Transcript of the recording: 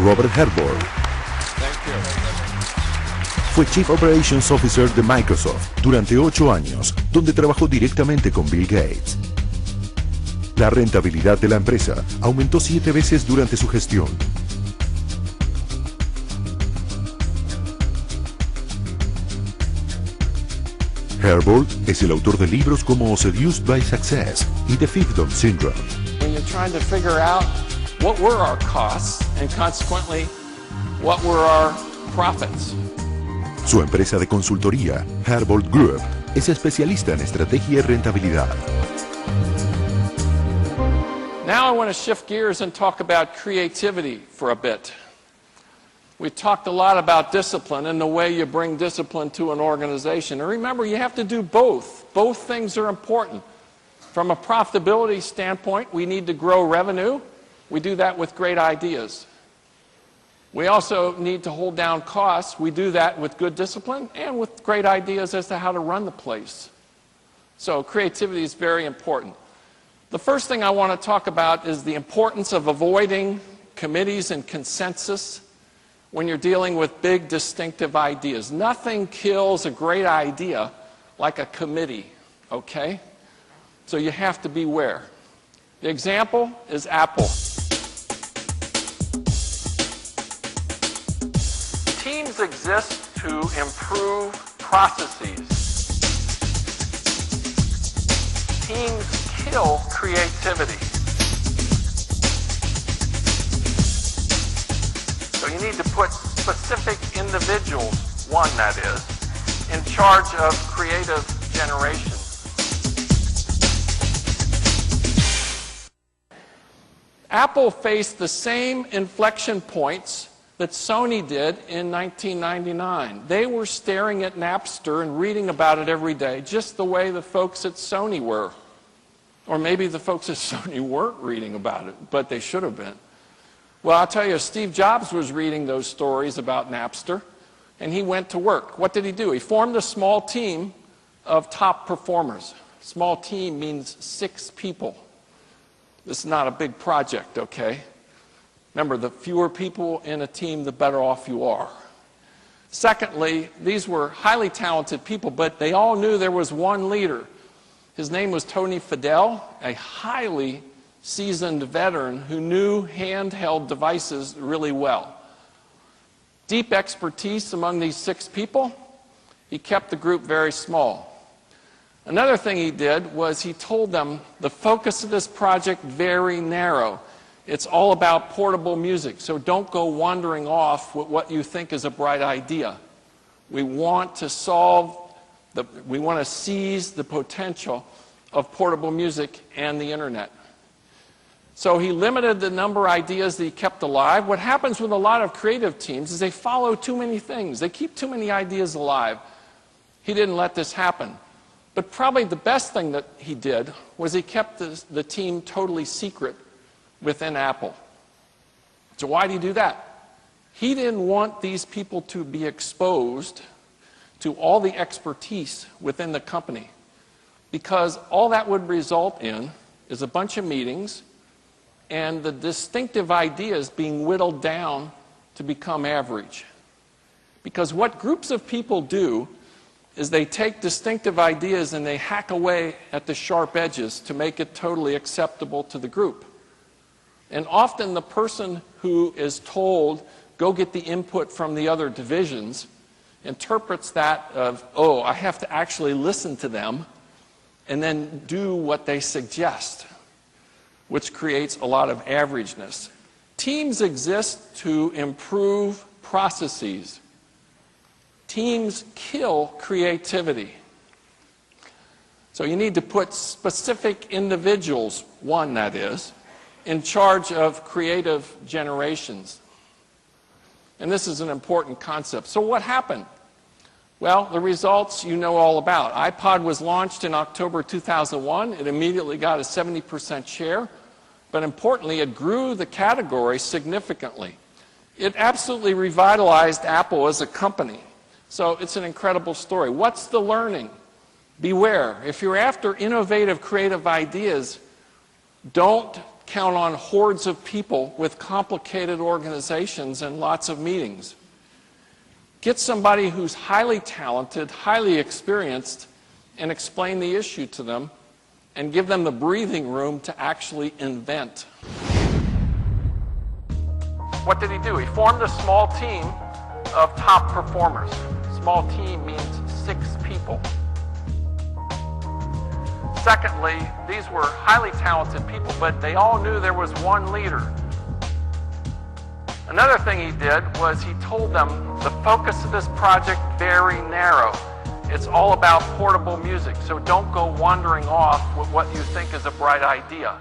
Robert Herbold. Fue Chief Operations Officer de Microsoft durante 8 años, donde trabajó directamente con Bill Gates. La rentabilidad de la empresa aumentó 7 veces durante su gestión. Herbold es el autor de libros como Seduced by Success y The Fiefdom Syndrome. When you're trying to figure out what were our costs and consequently what were our profits. Su empresa de consultoría, Herbold Group, es especialista en estrategia y rentabilidad. Now I want to shift gears and talk about creativity for a bit. We've talked a lot about discipline and the way you bring discipline to an organization. And remember, you have to do both. Both things are important. From a profitability standpoint, we need to grow revenue. We do that with great ideas. We also need to hold down costs. We do that with good discipline and with great ideas as to how to run the place. So creativity is very important. The first thing I want to talk about is the importance of avoiding committees and consensus when you're dealing with big, distinctive ideas. Nothing kills a great idea like a committee, okay? So you have to beware. The example is Apple. Teams exist to improve processes. Teams kill creativity. So you need to put specific individuals, one that is, in charge of creative generation. Apple faced the same inflection points that Sony did in 1999. They were staring at Napster and reading about it every day, just the way the folks at Sony were. Or maybe the folks at Sony weren't reading about it, but they should have been. Well, I'll tell you, Steve Jobs was reading those stories about Napster, and he went to work. What did he do? He formed a small team of top performers. Small team means 6 people. This is not a big project, okay? Remember, the fewer people in a team, the better off you are. Secondly, these were highly talented people, but they all knew there was one leader. His name was Tony Fadell, a highly seasoned veteran who knew handheld devices really well. Deep expertise among these 6 people. He kept the group very small. Another thing he did was he told them the focus of this project very narrow. It's all about portable music, so don't go wandering off with what you think is a bright idea. We want to seize the potential of portable music and the internet. So he limited the number of ideas that he kept alive. What happens with a lot of creative teams is they follow too many things. They keep too many ideas alive. He didn't let this happen. But probably the best thing that he did was he kept the team totally secret within Apple. So why did he do that? He didn't want these people to be exposed to all the expertise within the company, because all that would result in is a bunch of meetings and the distinctive ideas being whittled down to become average. Because what groups of people do is they take distinctive ideas and they hack away at the sharp edges to make it totally acceptable to the group. And often the person who is told, go get the input from the other divisions, interprets that of, oh, I have to actually listen to them and then do what they suggest, which creates a lot of averageness. Teams exist to improve processes. Teams kill creativity. So you need to put specific individuals, one that is, in charge of creative generations. And this is an important concept. So what happened? Well, the results you know all about. iPod was launched in October 2001. It immediately got a 70% share. But importantly, it grew the category significantly. It absolutely revitalized Apple as a company. So it's an incredible story. What's the learning? Beware. If you're after innovative, creative ideas, don't count on hordes of people with complicated organizations and lots of meetings. Get somebody who's highly talented, highly experienced, and explain the issue to them, and give them the breathing room to actually invent. What did he do? He formed a small team of top performers. Small team means 6 people. Secondly, these were highly talented people, but they all knew there was one leader. Another thing he did was he told them the focus of this project very narrow. It's all about portable music, so don't go wandering off with what you think is a bright idea.